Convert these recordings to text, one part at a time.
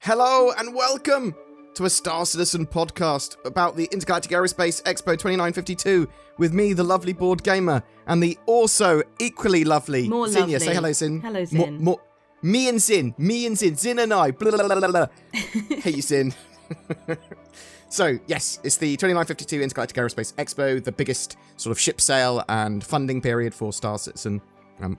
Hello and welcome to a Star Citizen podcast about the Intergalactic Aerospace Expo 2952 with me, the lovely BoredGamer, and the also equally lovely More Zinnia. lovely. Say hello, Zin. Hello, Zin. Me and Zin, Zin and I. Blah, blah, blah, blah, blah. Hate you, Zin. So, yes, it's the 2952 Intergalactic Aerospace Expo, the biggest sort of ship sale and funding period for Star Citizen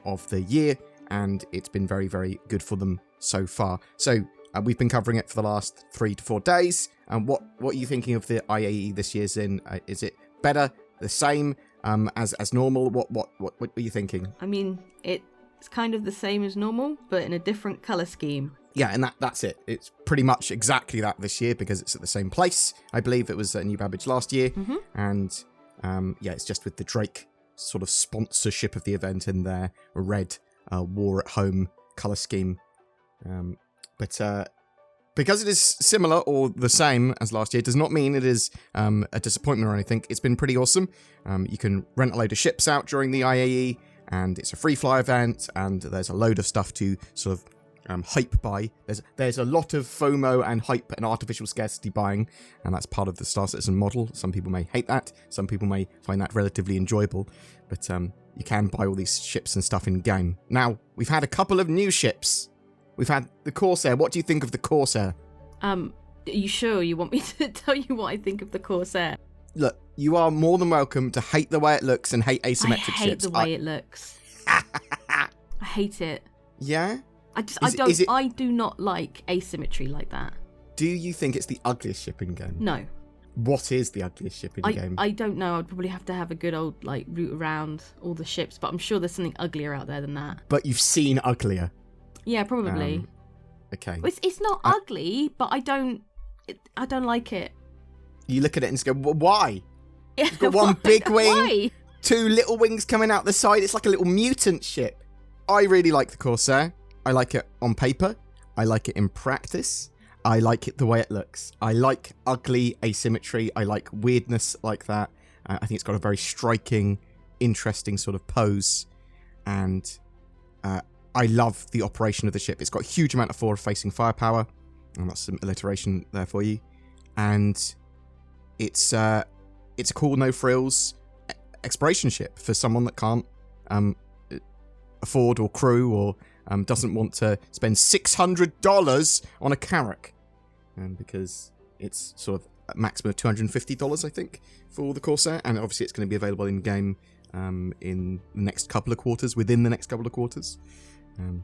of the year, and it's been very, very good for them so far. So, we've been covering it for the last 3 to 4 days. What are you thinking of the IAE this year, Zin? Is it better, the same as normal? What are you thinking? I mean, it's kind of the same as normal, but in a different colour scheme. Yeah, and that's it. It's pretty much exactly that this year because it's at the same place. I believe it was at New Babbage last year. Mm-hmm. And yeah, it's just with the Drake sort of sponsorship of the event in their red War at Home colour scheme. But because it is similar or the same as last year, does not mean it is a disappointment or anything. It's been pretty awesome. You can rent a load of ships out during the IAE, and it's a free fly event, and there's a load of stuff to sort of hype buy. There's a lot of FOMO and hype and artificial scarcity buying, and that's part of the Star Citizen model. Some people may hate that. Some people may find that relatively enjoyable. But you can buy all these ships and stuff in game. Now, we've had a couple of new ships. We've had the Corsair. What do you think of the Corsair? Are you sure you want me to tell you what I think of the Corsair? Look, you are more than welcome to hate the way it looks and hate asymmetric ships. I hate the way it looks. I hate it. Yeah? I do not like asymmetry like that. Do you think it's the ugliest ship in game? No. What is the ugliest ship in game? I don't know. I'd probably have to have a good old route around all the ships, but I'm sure there's something uglier out there than that. But you've seen uglier. Yeah, probably. Okay. It's not ugly, but I don't like it. You look at it and just go, why? It's got one big wing, Why? 2 little wings coming out the side. It's like a little mutant ship. I really like the Corsair. I like it on paper. I like it in practice. I like it the way it looks. I like ugly asymmetry. I like weirdness like that. I think it's got a very striking, interesting sort of pose. And I love the operation of the ship. It's got a huge amount of forward-facing firepower. And that's some alliteration there for you. And it's a cool, no-frills exploration ship for someone that can't afford or crew or doesn't want to spend $600 on a Carrack. Because it's sort of a maximum of $250, I think, for the Corsair. And obviously it's going to be available in-game in the next couple of quarters, within the next couple of quarters.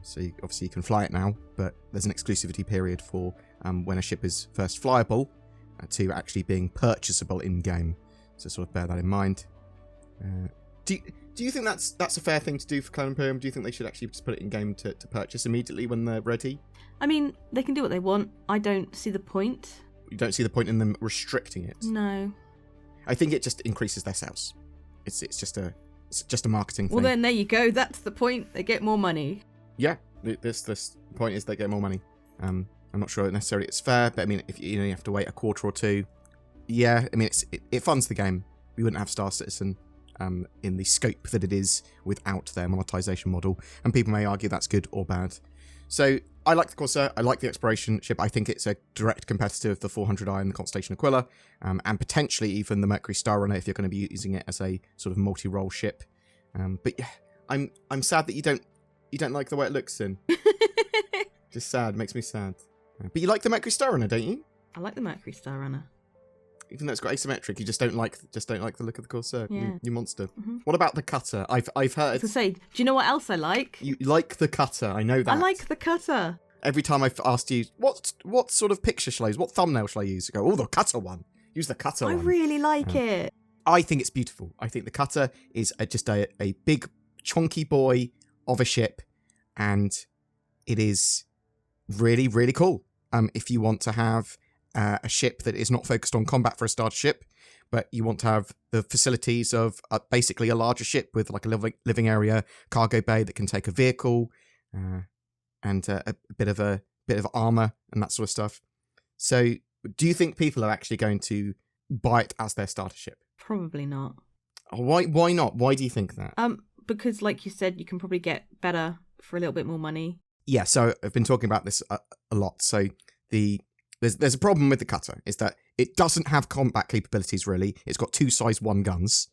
So obviously you can fly it now, but there's an exclusivity period for when a ship is first flyable to actually being purchasable in-game. So sort of bear that in mind. Do you think that's a fair thing to do for Cloud Imperium? Do you think they should actually just put it in-game to purchase immediately when they're ready? I mean, they can do what they want. I don't see the point. You don't see the point in them restricting it? No. I think it just increases their sales. It's just a marketing thing. Well, then there you go. That's the point. They get more money. Yeah, this point is they get more money. I'm not sure necessarily it's fair, but I mean, if you have to wait a quarter or two, yeah, I mean, it funds the game. We wouldn't have Star Citizen in the scope that it is without their monetization model, and people may argue that's good or bad. So I like the Corsair. I like the exploration ship. I think it's a direct competitor of the 400i and the Constellation Aquila, and potentially even the Mercury Star Runner if you're going to be using it as a sort of multi-role ship. But yeah, I'm sad that you don't like the way it looks, Sin. Just sad. Makes me sad. But you like the Mercury Star Runner, don't you? I like the Mercury Star Runner. Even though it's got asymmetric, you just don't like the look of the Corsair. Yeah. You monster. Mm-hmm. What about the cutter? I've heard. I was gonna say, do you know what else I like? You like the cutter. I know that. I like the cutter. Every time I've asked you, what sort of picture shall I use? What thumbnail shall I use? You go, the cutter one. Use the cutter one. I really like it. I think it's beautiful. I think the cutter is just a big, chunky boy of a ship, and it is really, really cool. If you want to have a ship that is not focused on combat for a starter ship, but you want to have the facilities of basically a larger ship with like a living area, cargo bay that can take a vehicle, and a bit of armor and that sort of stuff. So, do you think people are actually going to buy it as their starter ship? Probably not. Why not? Why do you think that? Because like you said, you can probably get better for a little bit more money. Yeah, so I've been talking about this a lot. So there's a problem with the cutter, is that it doesn't have combat capabilities, really. It's got 2 size 1 guns,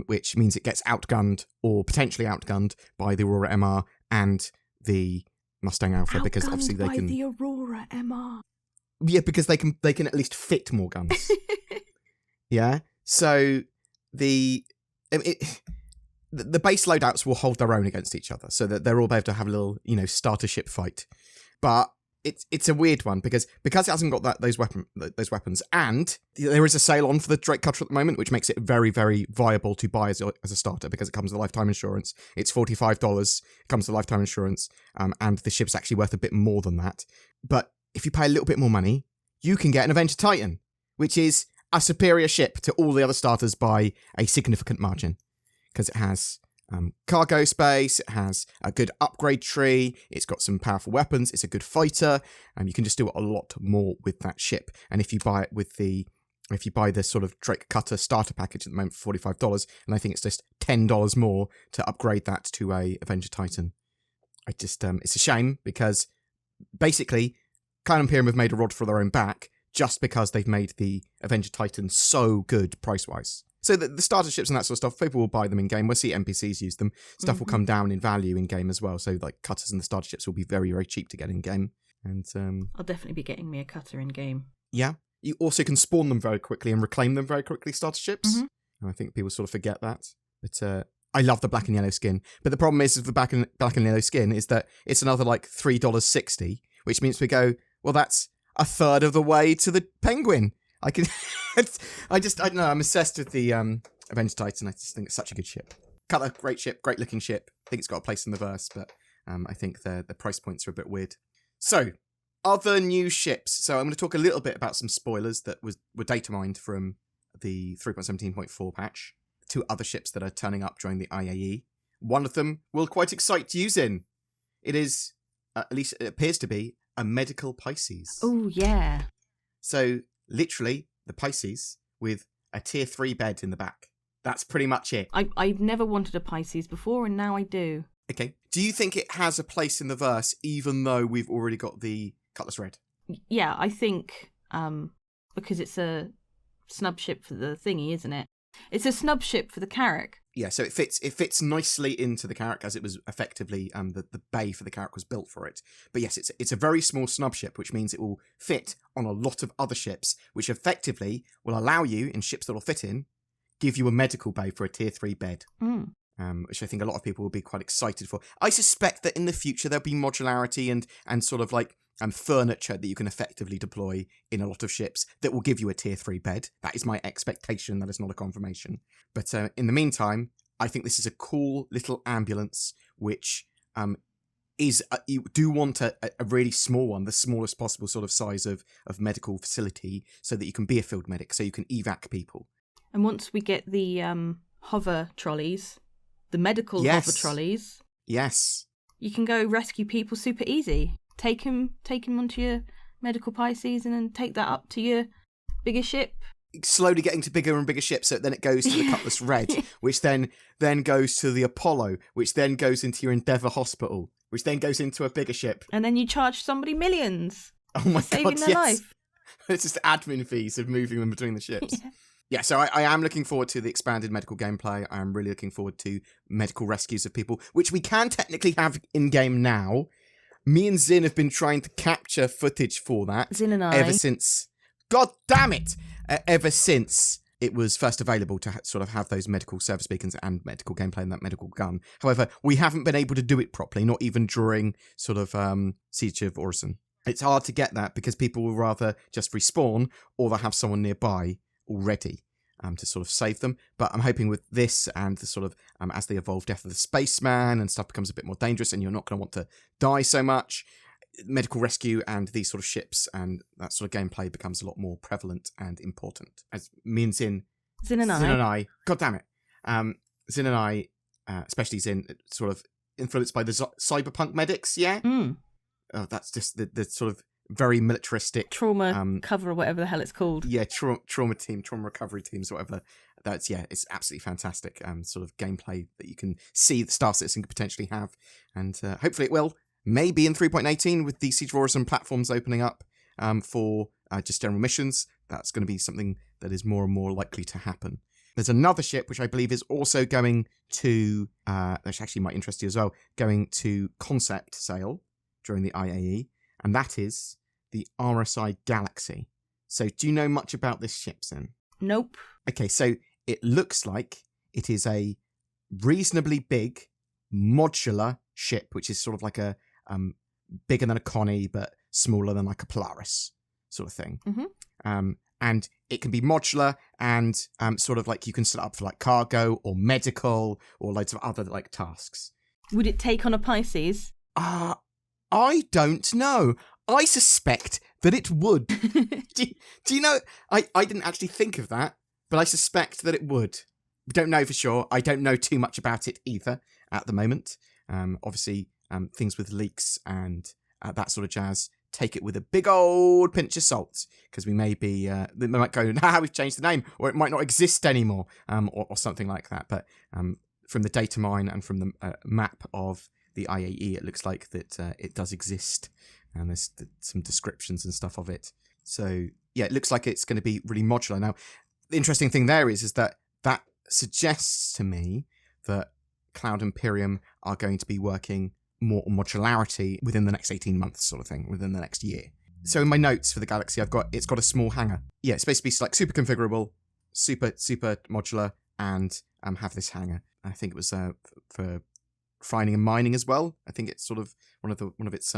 which means it gets outgunned or potentially outgunned by the Aurora MR and the Mustang Alpha, because obviously they can... the Aurora MR. Yeah, because they can at least fit more guns. Yeah? So the base loadouts will hold their own against each other, so that they're all able to have a little, starter ship fight. But it's a weird one because it hasn't got those weapons, and there is a sale on for the Drake Cutter at the moment, which makes it very, very viable to buy as a starter, because it comes with lifetime insurance. It's $45, comes with lifetime insurance, and the ship's actually worth a bit more than that. But if you pay a little bit more money, you can get an Avenger Titan, which is a superior ship to all the other starters by a significant margin, because it has cargo space, it has a good upgrade tree, it's got some powerful weapons, it's a good fighter, and you can just do a lot more with that ship. And if you buy it if you buy the sort of Drake Cutter starter package at the moment for $45, and I think it's just $10 more to upgrade that to a Avenger Titan. It's a shame, because basically Cloud Imperium have made a rod for their own back just because they've made the Avenger Titan so good price-wise. So the starter ships and that sort of stuff, people will buy them in-game. We'll see NPCs use them. Stuff will come down in value in-game as well. So like cutters and the starter ships will be very, very cheap to get in-game. And I'll definitely be getting me a cutter in-game. Yeah. You also can spawn them very quickly and reclaim them very quickly, starter ships. And I think people sort of forget that. But I love the black and yellow skin. But the problem is with the black and yellow skin is that it's another like $3.60, which means we go, well, that's a third of the way to the Penguin. I don't know, I'm obsessed with the Avenger Titan. I just think it's such a good ship. Cutter, great ship, great looking ship. I think it's got a place in the verse, but I think the price points are a bit weird. So, other new ships. So I'm going to talk a little bit about some spoilers that were data mined from the 3.17.4 patch. 2 other ships that are turning up during the IAE. One of them will quite excite Yuzin. It is, at least it appears to be, a medical Pisces. Oh, yeah. So, literally, the Pisces with a tier 3 bed in the back. That's pretty much it. I've never wanted a Pisces before, and now I do. Okay. Do you think it has a place in the verse, even though we've already got the Cutlass Red? Yeah, I think, because it's a snub ship for the thingy, isn't it? It's a snub ship for the Carrack. Yeah, so it fits nicely into the Carrack, as it was effectively the bay for the Carrack was built for it. But yes, it's a very small snub ship, which means it will fit on a lot of other ships, which effectively will allow you, in ships that will fit in, give you a medical bay for a tier 3 bed. Which I think a lot of people will be quite excited for. I suspect that in the future there'll be modularity and sort of like furniture that you can effectively deploy in a lot of ships that will give you a tier 3 bed. That is my expectation. That is not a confirmation. But in the meantime, I think this is a cool little ambulance, which is you do want a really small one, the smallest possible sort of size of medical facility, so that you can be a field medic, so you can evac people. And once we get the hover trolleys, the medical hover trolleys, you can go rescue people super easy. Take him onto your medical Pisces and then take that up to your bigger ship. Slowly getting to bigger and bigger ships, so then it goes to the Cutlass Red, which then goes to the Apollo, which then goes into your Endeavour Hospital, which then goes into a bigger ship. And then you charge somebody millions. Oh my God, saving their life. It's just admin fees of moving them between the ships. Yeah, so I am looking forward to the expanded medical gameplay. I am really looking forward to medical rescues of people, which we can technically have in-game now. Me and Zin have been trying to capture footage for that. Zin and I. Ever since... God damn it! Ever since it was first available to sort of have those medical service beacons and medical gameplay and that medical gun. However, we haven't been able to do it properly, not even during sort of Siege of Orison. It's hard to get that because people will rather just respawn or they'll have someone nearby already to sort of save them. But I'm hoping with this and the sort of as they evolve Death of the Spaceman and stuff becomes a bit more dangerous and you're not going to want to die so much, medical rescue and these sort of ships and that sort of gameplay becomes a lot more prevalent and important. As me and Zin and I, God damn it, Zin and I, especially Zin, sort of influenced by the cyberpunk medics, yeah? Oh, that's just the sort of very militaristic trauma cover or whatever the hell it's called. Yeah, trauma recovery teams, whatever. That's it's absolutely fantastic. Sort of gameplay that you can see that Star Citizen could potentially have, and hopefully it will. Maybe in 3.18 with the Siege of Orison platforms opening up, for just general missions. That's going to be something that is more and more likely to happen. There's another ship which I believe is also going to, which actually might interest you as well, going to concept sale during the IAE, and that is the RSI Galaxy. So do you know much about this ship, Sin? Nope. Okay, so it looks like it is a reasonably big modular ship, which is sort of like a bigger than a Connie, but smaller than like a Polaris sort of thing. Mm-hmm. And it can be modular and sort of like you can set up for like cargo or medical or loads of other like tasks. Would it take on a Pisces? I don't know. I suspect that it would. do you know? I didn't actually think of that, but I suspect that it would. We don't know for sure. I don't know too much about it either at the moment. Obviously, things with leaks and that sort of jazz, take it with a big old pinch of salt, because we may be, they might go, we've changed the name, or it might not exist anymore, or something like that. But from the data mine and from the map of the IAE, it looks like that it does exist, and there's some descriptions and stuff of it. So yeah, it looks like it's going to be really modular. Now, the interesting thing there is that suggests to me that Cloud Imperium are going to be working more on modularity within the next 18 months sort of thing, within the next year. So in my notes for the Galaxy, it's got a small hangar. Yeah, it's supposed to be like super configurable, super modular, and have this hangar. I think it was for refining and mining as well. I think it's sort of one of its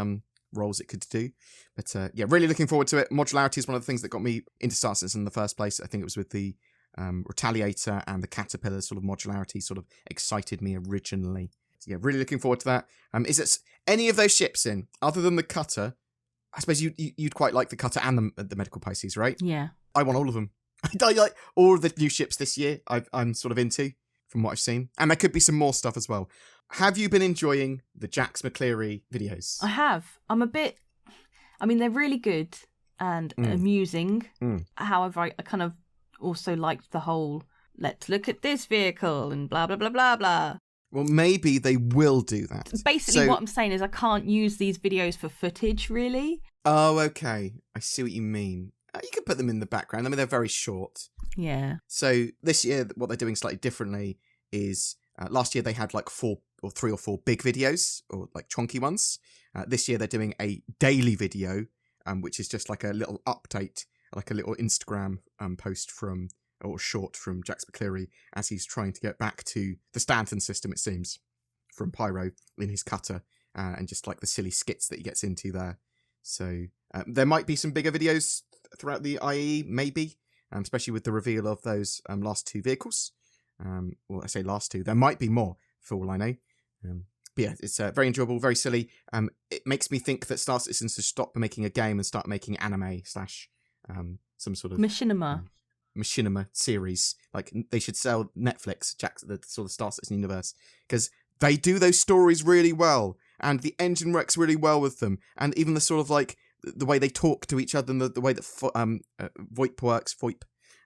roles it could do. But yeah, really looking forward to it. Modularity is one of the things that got me into Star Citizen in the first place. I think it was with the Retaliator and the Caterpillar sort of modularity sort of excited me originally. So yeah, really looking forward to that. Is it any of those ships in, other than the Cutter? I suppose you'd quite like the Cutter and the Medical Pisces, right? Yeah. I want all of them. I like all of the new ships this year. I'm sort of into, from what I've seen. And there could be some more stuff as well. Have you been enjoying the Jax McCleary videos? I have. They're really good and amusing. However, I kind of also liked the whole, let's look at this vehicle and blah, blah, blah, blah, blah. Well, maybe they will do that. Basically, what I'm saying is I can't use these videos for footage, really. Oh, okay. I see what you mean. You can put them in the background. They're very short. Yeah. So this year, what they're doing slightly differently is last year they had like 3 or 4 big videos, or like chunky ones. This year they're doing a daily video, which is just like a little update, like a little Instagram post or short from Jax McCleary as he's trying to get back to the Stanton system, it seems, from Pyro in his Cutter, and just like the silly skits that he gets into there. So there might be some bigger videos throughout the IAE, maybe, especially with the reveal of those last 2 vehicles. Well, I say last 2. There might be more, for all I know. But yeah, it's very enjoyable, very silly. It makes me think that Star Citizen should stop making a game and start making anime / some sort of machinima series. Like, they should sell Netflix the sort of Star Citizen universe, because they do those stories really well, and the engine works really well with them, and even the sort of like the way they talk to each other and the way that VoIP works,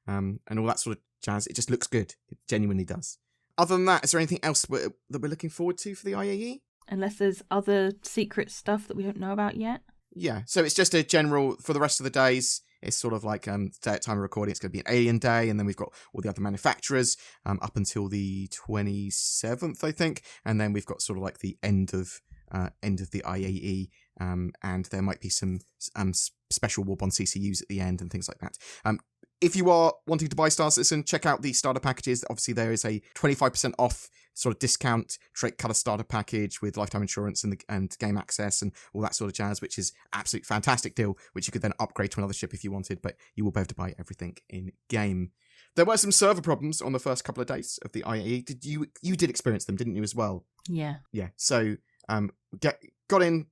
and all that sort of jazz. It just looks good. It genuinely does. Other than that, is there anything else that we're looking forward to for the IAE? Unless there's other secret stuff that we don't know about yet. Yeah, so it's just a general, for the rest of the days, it's sort of like, today at time of recording, it's going to be an Alien Day, and then we've got all the other manufacturers up until the 27th, I think, and then we've got sort of like the end of the IAE, and there might be some special Warbond CCUs at the end and things like that. If you are wanting to buy Star Citizen, check out the starter packages. Obviously, there is a 25% off sort of discount Drake Cutter starter package with lifetime insurance and game access and all that sort of jazz, which is absolutely fantastic deal, which you could then upgrade to another ship if you wanted, but you will be able to buy everything in game. There were some server problems on the first couple of days of the IAE. You did experience them, didn't you, as well? Yeah. Yeah. So got in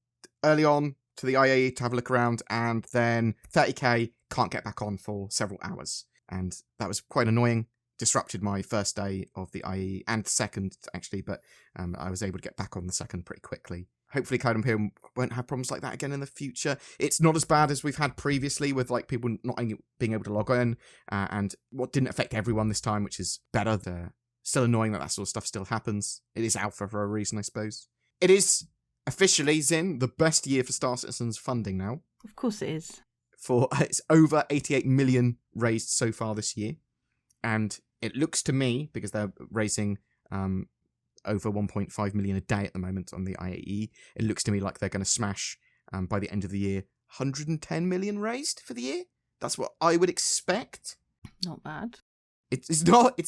early on to the IAE to have a look around, and then 30k, can't get back on for several hours. And that was quite annoying. Disrupted my first day of the IAE, and second, actually, but I was able to get back on the second pretty quickly. Hopefully Cloud Imperium won't have problems like that again in the future. It's not as bad as we've had previously with like people not being able to log in, and what didn't affect everyone this time, which is better. Still annoying that sort of stuff still happens. It is alpha for a reason, I suppose. It is officially, Zin, the best year for Star Citizen's funding now. Of course it is. for it's over 88 million raised so far this year. And it looks to me, because they're raising over 1.5 million a day at the moment on the IAE, it looks to me like they're going to smash, by the end of the year, 110 million raised for the year. That's what I would expect. Not bad. It's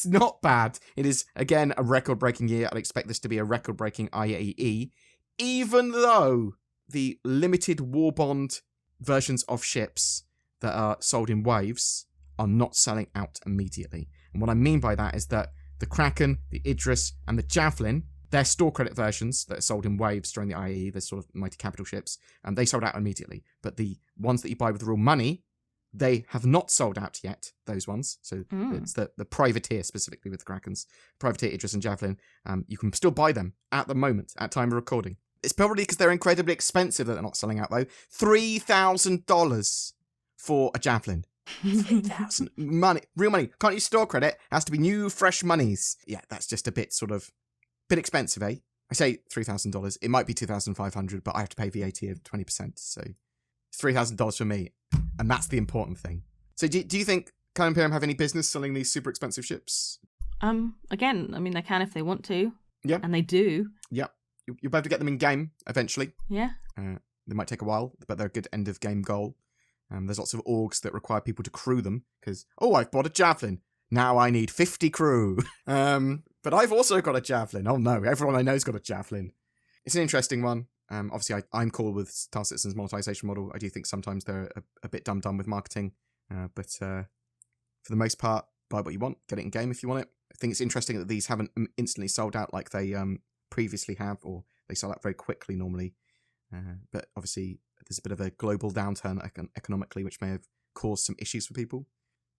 not bad. It is, again, a record-breaking year. I'd expect this to be a record-breaking IAE, even though the limited war bond versions of ships that are sold in waves are not selling out immediately. And what I mean by that is that the Kraken, the Idris, and the Javelin, their store credit versions that are sold in waves during the IAE, the sort of mighty capital ships, they sold out immediately. But the ones that you buy with real money, they have not sold out yet, those ones. So it's the privateer, specifically with the Krakens. Privateer, Idris, and Javelin. You can still buy them at the moment, at time of recording. It's probably because they're incredibly expensive that they're not selling out, though. $3,000 for a Javelin. 3,000 money, real money. Can't use store credit. It has to be new, fresh monies. Yeah, that's just a bit expensive, eh? I say $3,000. It might be $2,500, but I have to pay VAT of 20%. So $3,000 for me. And that's the important thing. So do you think Cloud Imperium have any business selling these super expensive ships? Again, I mean, they can if they want to. Yeah. And they do. Yeah. You'll be able to get them in game eventually. Yeah. They might take a while, but they're a good end of game goal. There's lots of orgs that require people to crew them because, I've bought a Javelin. Now I need 50 crew. But I've also got a Javelin. Oh no, everyone I know's got a Javelin. It's an interesting one. Obviously, I'm cool with Star Citizen's monetization model. I do think sometimes they're a bit dumbed with marketing. But for the most part, buy what you want. Get it in game if you want it. I think it's interesting that these haven't instantly sold out like they previously have, or they sell out very quickly normally. But obviously, there's a bit of a global downturn economically, which may have caused some issues for people.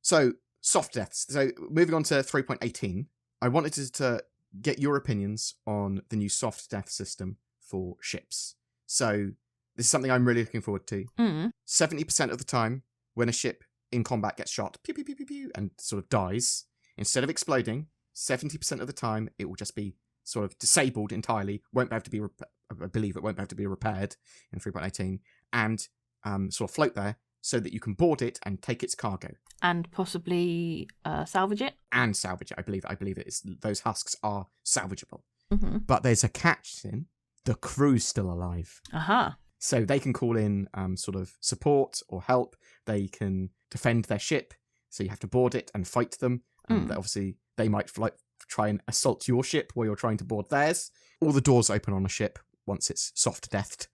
So, soft deaths. So, moving on to 3.18, I wanted to get your opinions on the new soft death system for ships. So, this is something I'm really looking forward to. 70% of the time, when a ship in combat gets shot, pew, pew, pew, pew, pew, and sort of dies, instead of exploding, 70% of the time, it will just be sort of disabled entirely, won't be able to be I believe it won't be able to be repaired in 3.18, and sort of float there so that you can board it and take its cargo. And possibly salvage it? And salvage it. I believe it is. Those husks are salvageable. Mm-hmm. But there's a catch in the crew's still alive. Aha. So they can call in sort of support or help. They can defend their ship. So you have to board it and fight them. And obviously they might try and assault your ship while you're trying to board theirs. All the doors open on a ship once it's soft deathed.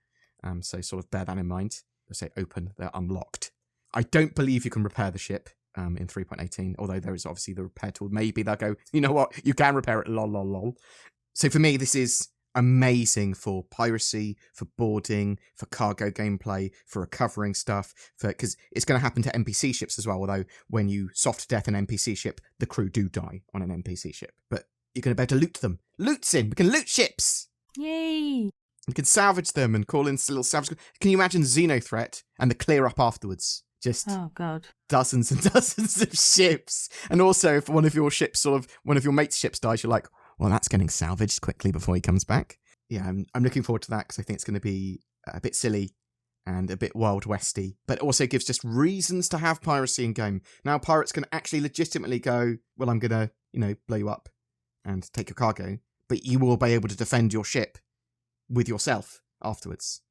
So sort of bear that in mind. They say open, they're unlocked. I don't believe you can repair the ship in 3.18, although there is obviously the repair tool. Maybe they'll go, you know what, you can repair it, lol, lol, lol. So for me, this is amazing for piracy, for boarding, for cargo gameplay, for recovering stuff, because it's going to happen to NPC ships as well, although when you soft death an NPC ship, the crew do die on an NPC ship. But you're going to be able to loot them. Loot's in! We can loot ships! Yay! You can salvage them and call in little salvage. Can you imagine Xenothreat and the clear up afterwards? Just dozens and dozens of ships. And also, if one of your mates' ships dies, you're like, well, that's getting salvaged quickly before he comes back. Yeah, I'm looking forward to that because I think it's going to be a bit silly and a bit Wild Westy, but it also gives just reasons to have piracy in game. Now pirates can actually legitimately go, well, I'm going to, blow you up and take your cargo, but you will be able to defend your ship with yourself afterwards.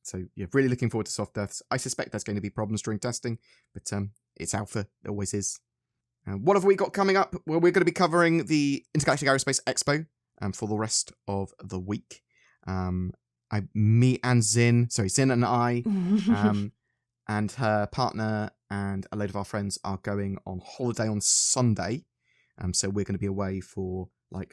So, yeah, really looking forward to soft deaths. I suspect there's going to be problems during testing, but it's alpha. It always is. What have we got coming up? Well, we're going to be covering the Intergalactic Aerospace Expo for the rest of the week. Me and Zin and I, and her partner and a load of our friends are going on holiday on Sunday. So we're going to be away for 5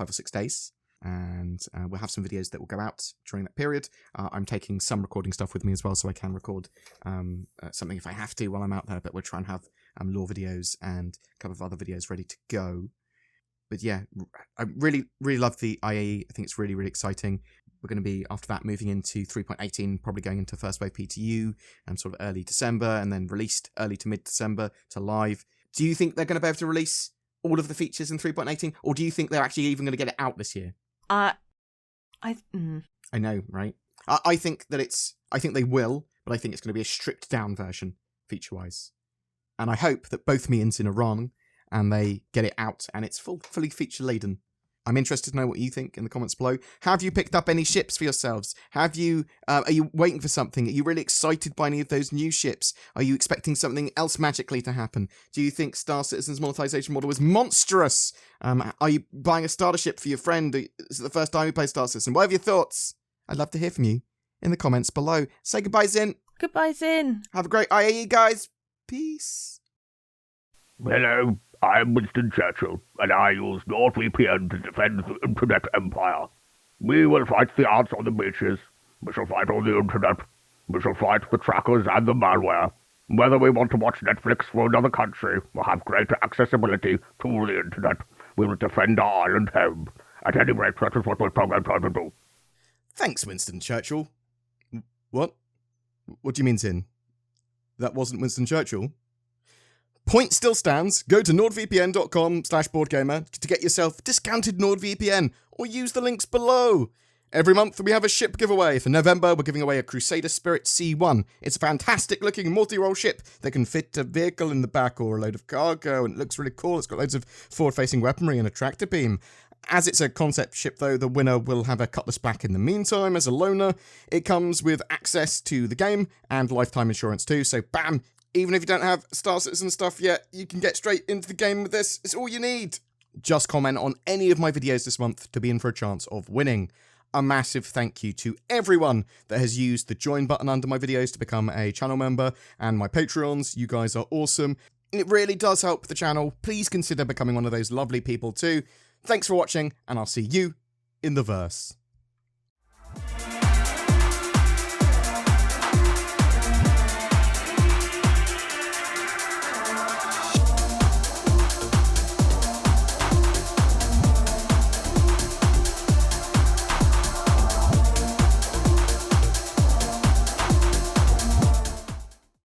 or 6 days. And we'll have some videos that will go out during that period. I'm taking some recording stuff with me as well, so I can record something if I have to while I'm out there, but we'll try and have lore videos and a couple of other videos ready to go. But yeah, I really, really love the IAE. I think it's really, really exciting. We're going to be, after that, moving into 3.18, probably going into First Wave PTU, sort of early December, and then released early to mid-December to live. Do you think they're going to be able to release all of the features in 3.18, or do you think they're actually even going to get it out this year? I know, right? I think they will, but I think it's going to be a stripped down version, feature-wise. And I hope that both me and Zin are wrong, and they get it out, and it's fully feature-laden. I'm interested to know what you think in the comments below. Have you picked up any ships for yourselves? Are you waiting for something? Are you really excited by any of those new ships? Are you expecting something else magically to happen? Do you think Star Citizen's monetization model was monstrous? Are you buying a starter ship for your friend? Is it the first time you play Star Citizen? What are your thoughts? I'd love to hear from you in the comments below. Say goodbye, Zin. Goodbye, Zin. Have a great IAE, guys. Peace. Hello. I'm Winston Churchill, and I use NordVPN to defend the Internet Empire. We will fight the ants on the beaches. We shall fight on the Internet. We shall fight the trackers and the malware. Whether we want to watch Netflix for another country or have greater accessibility to the Internet, we will defend our island home. At any rate, that is what we're trying to do. Thanks, Winston Churchill. What? What do you mean, Zin? That wasn't Winston Churchill? Point still stands. Go to nordvpn.com/BoredGamer to get yourself discounted NordVPN, or use the links below. Every month we have a ship giveaway. For November, we're giving away a Crusader Spirit C1. It's a fantastic looking multi-role ship that can fit a vehicle in the back or a load of cargo, and it looks really cool. It's got loads of forward-facing weaponry and a tractor beam. As it's a concept ship, though, the winner will have a Cutlass back in the meantime as a loaner. It comes with access to the game and lifetime insurance too, so bam! Even if you don't have Star Citizen stuff yet, you can get straight into the game with this. It's all you need. Just comment on any of my videos this month to be in for a chance of winning. A massive thank you to everyone that has used the join button under my videos to become a channel member, and my Patreons. You guys are awesome. It really does help the channel. Please consider becoming one of those lovely people too. Thanks for watching, and I'll see you in the verse.